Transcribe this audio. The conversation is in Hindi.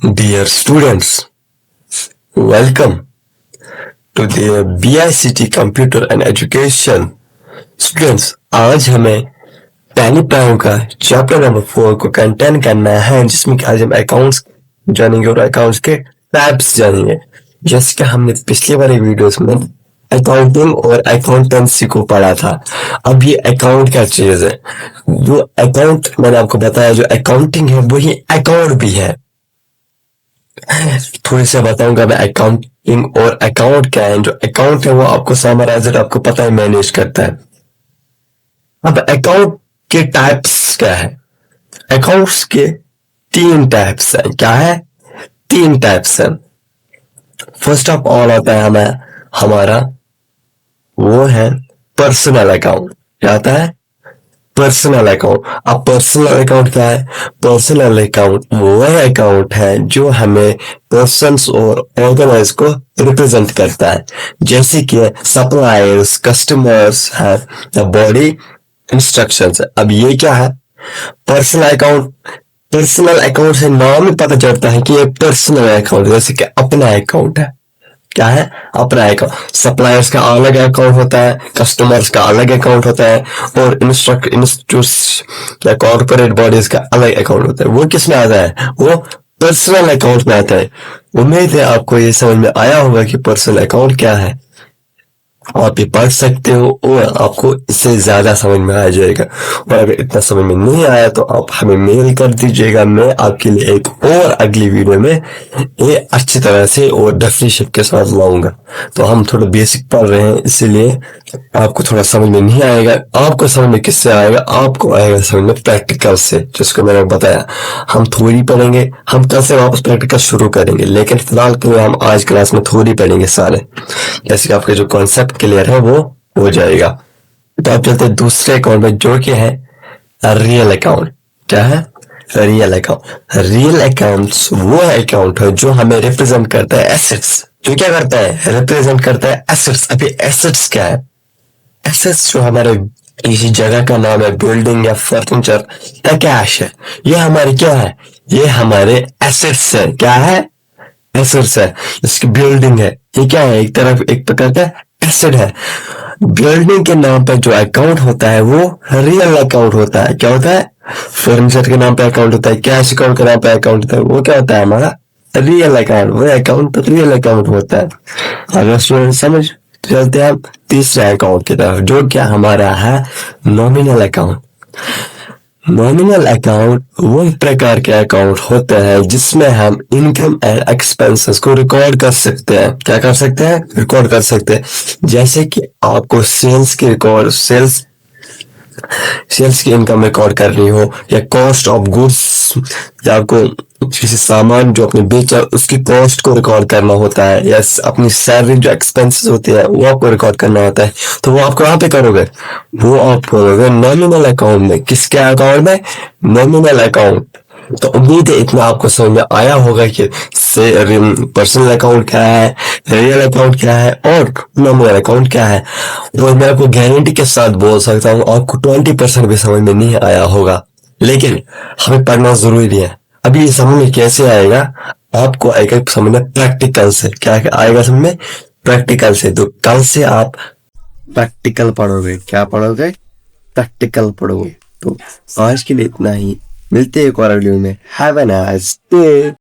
Dear students, welcome to the BICT Computer and Education. Students, आज हमें टैली प्राइम का चैप्टर नंबर 4 को कंटेंट करना है, जिसमें आज हम अकाउंट्स जानेंगे और अकाउंट्स के टाइप्स जानेंगे। जैसे कि हमने पिछले वाले वीडियोस में अकाउंटिंग और अकाउंटेंसी को पढ़ा था। अब ये अकाउंट क्या चीज है? जो अकाउंट मैंने आपको बताया, जो अकाउंटिंग है वही अकाउंट भी है। थोड़ी सा बताऊंगा मैं अकाउंटिंग और अकाउंट क्या है। जो अकाउंट है वो आपको समराइजर आपको पता है मैनेज करता है। अब अकाउंट के टाइप्स क्या है? अकाउंट्स के 3 टाइप्स हैं। क्या है? 3 टाइप्स हैं। फर्स्ट ऑफ ऑल आता है हमारा वो है पर्सनल अकाउंट। क्या आता है? Personal account. अब पर्सनल अकाउंट क्या है? पर्सनल अकाउंट वो अकाउंट है जो हमें पर्सन्स और ऑर्गेनाइज को रिप्रेजेंट करता है। जैसे कि सप्लायर्स, कस्टमर्स है, द बॉडी, इंस्ट्रक्शंस। अब ये क्या है? Personal account. पर्सनल अकाउंट से नाम ही पता चलता है कि ये पर्सनल अकाउंट, जैसे कि अपना अकाउंट है। क्या है? अपना अकाउंट। सप्लायर्स का अलग अकाउंट होता है, कस्टमर्स का अलग अकाउंट होता है, और इंस्टीट्यूट्स या कॉर्पोरेट बॉडीज का अलग अकाउंट होता है। वो किस में आता है? वो पर्सनल अकाउंट में आता है। उम्मीद है आपको ये समझ में आया होगा कि पर्सनल अकाउंट क्या है। आप ये पढ़ सकते हो और आपको इससे ज्यादा समझ में आ जाएगा। और अगर इतना समझ में नहीं आया तो आप हमें मेल कर दीजिएगा। मैं आपके लिए एक और अगली वीडियो में ये अच्छी तरह से और डेफिनेशन के साथ लाऊंगा। तो हम थोड़ा बेसिक पढ़ रहे हैं, इसीलिए आपको थोड़ा समझ में नहीं आएगा। आपको समझ में किससे आएगा? आपको आएगा समझ में प्रैक्टिकल से, जिसको मैंने बताया। हम थ्योरी पढ़ेंगे, हम कल से वापस प्रैक्टिकल शुरू करेंगे, लेकिन फिलहाल के लिए हम आज क्लास में थ्योरी पढ़ेंगे सारे। जैसे कि आपके जो कॉन्सेप्ट क्लियर है वो हो जाएगा। तो आप चलते हैं दूसरे अकाउंट में, जो कि है रियल अकाउंट। क्या है? Real account. रियल अकाउंट्स वो अकाउंट है जो हमें रिप्रेजेंट करता है एसेट्स। जो क्या करता है? रिप्रेजेंट करता है एसेट्स। अभी एसेट्स क्या है? एसेट्स जो हमारे किसी जगह का नाम है, बिल्डिंग या फर्नीचर या कैश है, ये हमारे क्या है? ये हमारे एसेट्स है। क्या है? एसेट्स है। इसकी बिल्डिंग है, ये क्या है? एक तरफ एक प्रकार का एसेट है। बिल्डिंग के नाम पर जो अकाउंट होता है वो रियल अकाउंट होता है। क्या होता है? फर्नीचर के नाम पे अकाउंट होता है, कैश अकाउंट के नाम पे अकाउंट होता है, वो क्या होता है? हमारा रियल अकाउंट। वो अकाउंट रियल अकाउंट होता है। अगर स्टूडेंट समझ, चलते हैं तीसरे अकाउंट की तरफ, जो क्या हमारा है नॉमिनल अकाउंट। नॉमिनल अकाउंट वो एक प्रकार के अकाउंट होता है जिसमें हम इनकम एंड एक्सपेंसेस को रिकॉर्ड कर सकते हैं। क्या कर सकते हैं? रिकॉर्ड कर सकते हैं। जैसे कि आपको सेल्स की रिकॉर्ड, सेल्स की इनकम रिकॉर्ड करनी हो, या कॉस्ट ऑफ गुड्स, या आपको किसी सामान जो आपने बेचा उसकी कॉस्ट को रिकॉर्ड करना होता है, या अपनी सैलरी जो एक्सपेंसेस होते हैं वो आपको रिकॉर्ड करना होता है। तो वो आप कहाँ पे करोगे? वो आप करोगे नॉमिनल अकाउंट में। किसके अकाउंट में? Nominal account. तो उम्मीद है इतना आपको समझ में आया होगा कि पर्सनल अकाउंट क्या है, रियल अकाउंट क्या है और नॉमिनल अकाउंट क्या है। और मैं आपको गारंटी के साथ बोल सकता हूँ आपको 20% भी समझ में नहीं आया होगा, लेकिन हमें पढ़ना जरूरी है। अभी ये समझ में कैसे आएगा? आपको आएगा समझ में प्रैक्टिकल से। क्या आएगा समझ में? प्रैक्टिकल से। तो कल से आप प्रैक्टिकल पढ़ोगे। क्या पढ़ोगे? प्रैक्टिकल पढ़ोगे। तो आज के लिए इतना ही। मिलते हैं एक और वीडियो में। Have a nice day.